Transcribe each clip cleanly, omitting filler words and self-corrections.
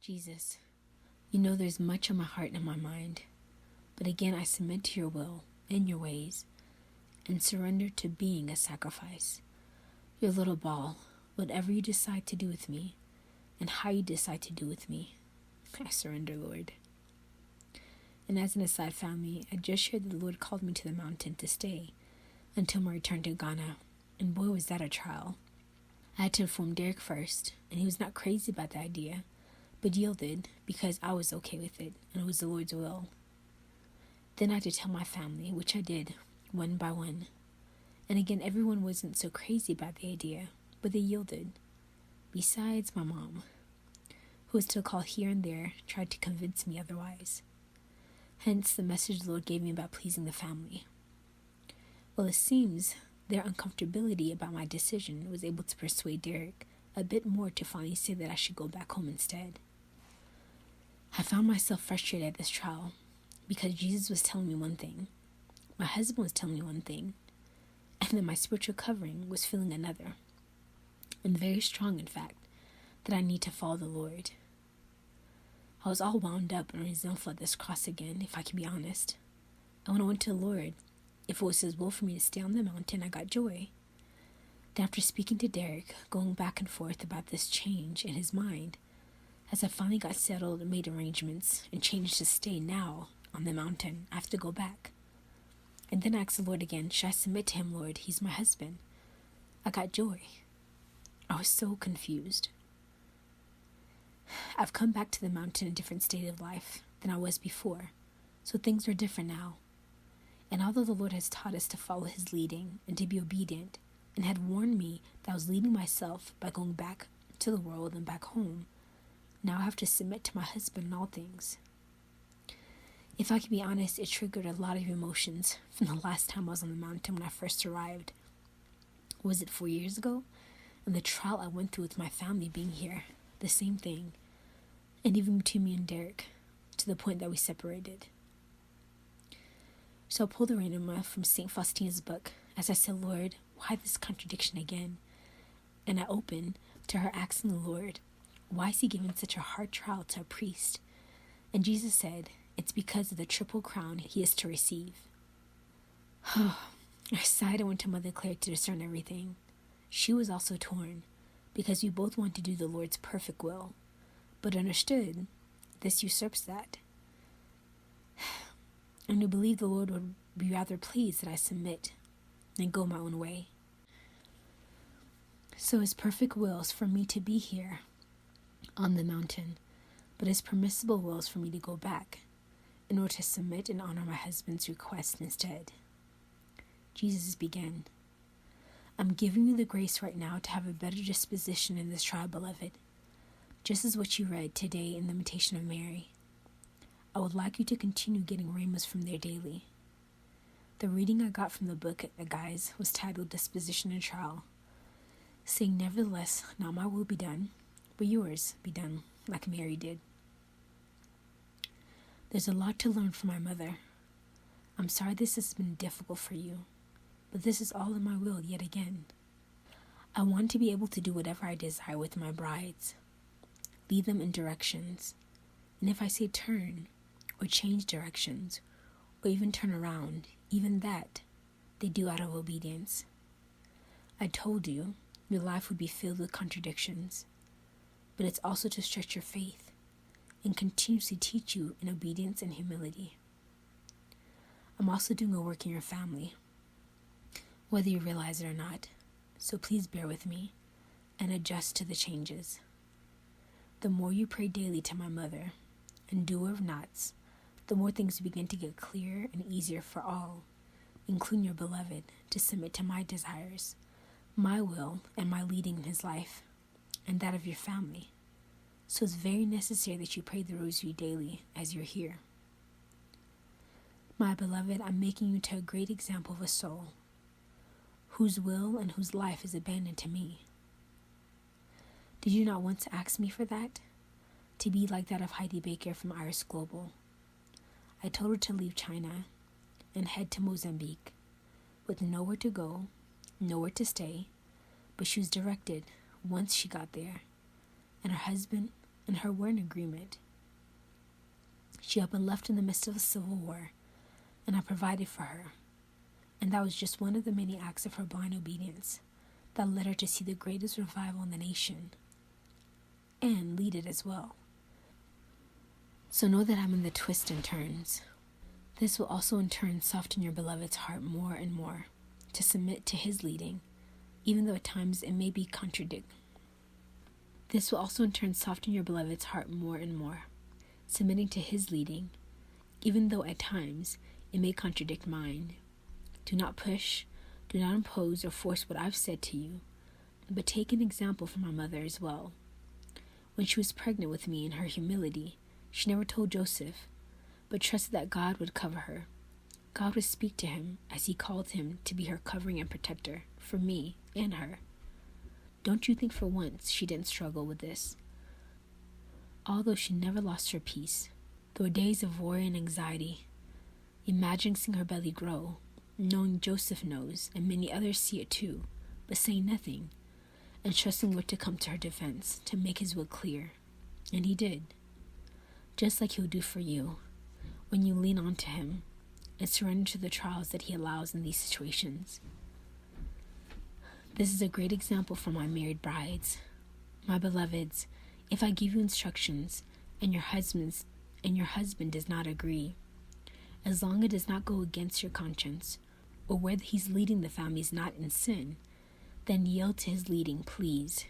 Jesus, you know there's much on my heart and my mind, but again I submit to your will and your ways and surrender to being a sacrifice. Your little ball, whatever you decide to do with me and how you decide to do with me, I surrender, Lord. And as an aside, family, I just shared that the Lord called me to the mountain to stay until my return to Ghana, and boy was that a trial. I had to inform Derek first, and he was not crazy about the idea, but yielded because I was okay with it, and it was the Lord's will. Then I had to tell my family, which I did, one by one. And again, everyone wasn't so crazy about the idea, but they yielded. Besides my mom, who was still called here and there, tried to convince me otherwise. Hence the message the Lord gave me about pleasing the family. Well, it seems their uncomfortability about my decision was able to persuade Derek a bit more to finally say that I should go back home instead. I found myself frustrated at this trial because Jesus was telling me one thing, my husband was telling me one thing, and then my spiritual covering was feeling another, and very strong, in fact, that I need to follow the Lord. I was all wound up and resentful at this cross again, if I can be honest. And when I went to the Lord, if it was His will for me to stay on the mountain, I got joy. Then after speaking to Derek, going back and forth about this change in his mind, as I finally got settled and made arrangements and changed to stay now on the mountain, I have to go back. And then I asked the Lord again, should I submit to Him, Lord? He's my husband. I got joy. I was so confused. I've come back to the mountain in a different state of life than I was before, so things are different now. And although the Lord has taught us to follow His leading and to be obedient, and had warned me that I was leading myself by going back to the world and back home, now I have to submit to my husband in all things. If I can be honest, it triggered a lot of emotions from the last time I was on the mountain when I first arrived. Was it 4 years ago? And the trial I went through with my family being here, the same thing. And even between me and Derek, to the point that we separated. So I pulled the rhemas from St. Faustina's book as I said, Lord, why this contradiction again? And I opened to her asking the Lord, why is He giving such a hard trial to a priest? And Jesus said, it's because of the triple crown He is to receive. I sighed and went to Mother Claire to discern everything. She was also torn, because we both want to do the Lord's perfect will, but understood this usurps that. And we believe the Lord would be rather pleased that I submit and go my own way. So His perfect will is for me to be here on the mountain, but His permissible will is for me to go back in order to submit and honor my husband's request instead. Jesus began, I'm giving you the grace right now to have a better disposition in this trial, beloved, just as what you read today in the Imitation of Mary. I would like you to continue getting rhemas from there daily. The reading I got from the book, guys, was titled Disposition and Trial, saying, nevertheless, not my will be done, but yours be done, like Mary did. There's a lot to learn from my mother. I'm sorry this has been difficult for you, but this is all in my will yet again. I want to be able to do whatever I desire with my brides, lead them in directions, and if I say turn, or change directions, or even turn around, even that, they do out of obedience. I told you, your life would be filled with contradictions, but it's also to stretch your faith and continuously teach you in obedience and humility. I'm also doing a work in your family, whether you realize it or not, so please bear with me and adjust to the changes. The more you pray daily to my mother and doer of knots, the more things begin to get clearer and easier for all, including your beloved, to submit to my desires, my will, and my leading in his life, and that of your family. So it's very necessary that you pray the rosary daily as you're here. My beloved, I'm making you to a great example of a soul, whose will and whose life is abandoned to me. Did you not want to ask me for that? To be like that of Heidi Baker from Iris Global. I told her to leave China and head to Mozambique, with nowhere to go, nowhere to stay, but she was directed once she got there, and her husband and her were in agreement. She had been left in the midst of a civil war, and I provided for her. And that was just one of the many acts of her blind obedience that led her to see the greatest revival in the nation and lead it as well. So know that I'm in the twists and turns. This will also in turn soften your beloved's heart more and more to submit to his leading, even though at times it may be This will also in turn soften your beloved's heart more and more, submitting to his leading, even though at times it may contradict mine. Do not push, do not impose or force what I've said to you, but take an example from my mother as well. When she was pregnant with me in her humility, she never told Joseph, but trusted that God would cover her. God would speak to him as he called him to be her covering and protector for me and her. Don't you think for once she didn't struggle with this? Although she never lost her peace, there were days of worry and anxiety, imagining seeing her belly grow, knowing Joseph knows and many others see it too, but saying nothing, and trusting Lord to come to her defense, to make his will clear. And he did, just like he'll do for you, when you lean on to him and surrender to the trials that he allows in these situations. This is a great example for my married brides. My beloveds, if I give you instructions and your husband does not agree, as long as it does not go against your conscience, or whether he's leading the family is not in sin, then yield to his leading, please.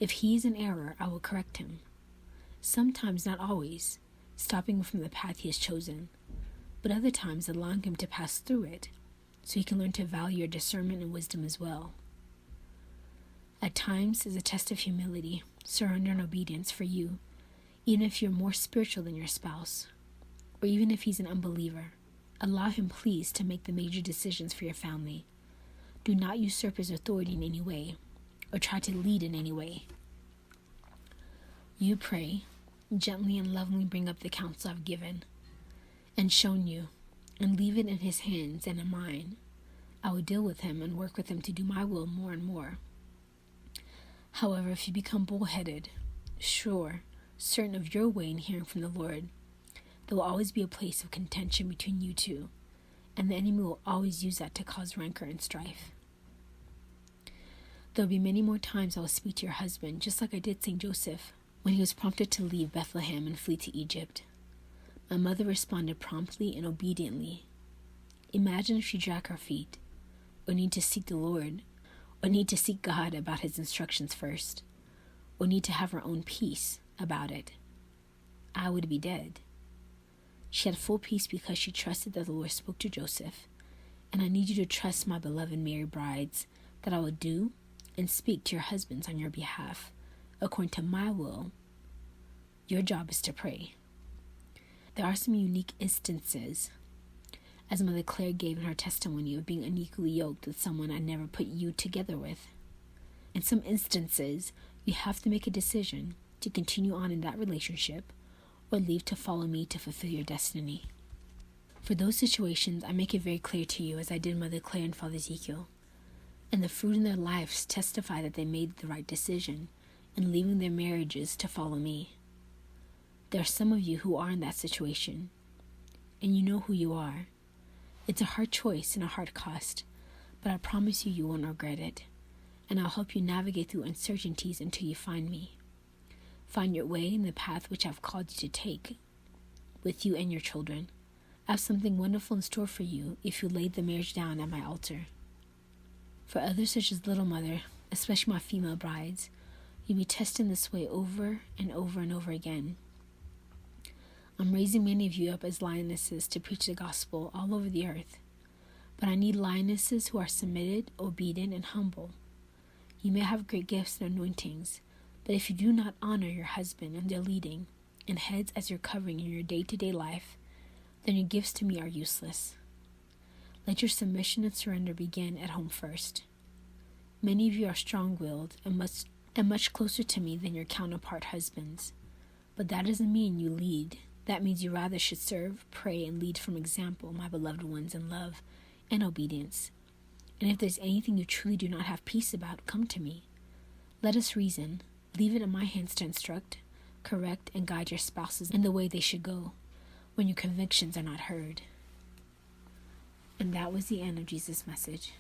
If he is in error, I will correct him. Sometimes, not always, stopping him from the path he has chosen, but other times allowing him to pass through it, so he can learn to value your discernment and wisdom as well. At times, as a test of humility, surrender and obedience for you, even if you're more spiritual than your spouse, or even if he's an unbeliever. Allow him, please, to make the major decisions for your family. Do not usurp his authority in any way, or try to lead in any way. You pray, gently and lovingly bring up the counsel I've given and shown you, and leave it in his hands and in mine. I will deal with him and work with him to do my will more and more. However, if you become bullheaded, certain of your way in hearing from the Lord, there will always be a place of contention between you two, and the enemy will always use that to cause rancor and strife. There will be many more times I will speak to your husband, just like I did St. Joseph, when he was prompted to leave Bethlehem and flee to Egypt. My mother responded promptly and obediently. Imagine if she dragged her feet, or need to seek the Lord, or need to seek God about his instructions first, or need to have her own peace about it. I would be dead. She had full peace because she trusted that the Lord spoke to Joseph, and I need you to trust, my beloved married brides, that I will do and speak to your husbands on your behalf, according to my will. Your job is to pray. There are some unique instances, as Mother Claire gave in her testimony, of being unequally yoked with someone I never put you together with. In some instances, you have to make a decision to continue on in that relationship or leave to follow me to fulfill your destiny. For those situations, I make it very clear to you, as I did Mother Claire and Father Ezekiel, and the fruit in their lives testify that they made the right decision in leaving their marriages to follow me. There are some of you who are in that situation, and you know who you are. It's a hard choice and a hard cost, but I promise you, you won't regret it, and I'll help you navigate through uncertainties until you find me. Find your way in the path which I've called you to take, with you and your children. I have something wonderful in store for you if you laid the marriage down at my altar. For others, such as Little Mother, especially my female brides, you'll be tested this way over and over and over again. I'm raising many of you up as lionesses to preach the gospel all over the earth, but I need lionesses who are submitted, obedient, and humble. You may have great gifts and anointings, but if you do not honor your husband and their leading, and heads as your covering in your day-to-day life, then your gifts to me are useless. Let your submission and surrender begin at home first. Many of you are strong-willed and much closer to me than your counterpart husbands, but that doesn't mean you lead. That means you rather should serve, pray, and lead from example, my beloved ones, in love and obedience. And if there's anything you truly do not have peace about, come to me. Let us reason. Leave it in my hands to instruct, correct and guide your spouses in the way they should go when your convictions are not heard. And that was the end of Jesus' message.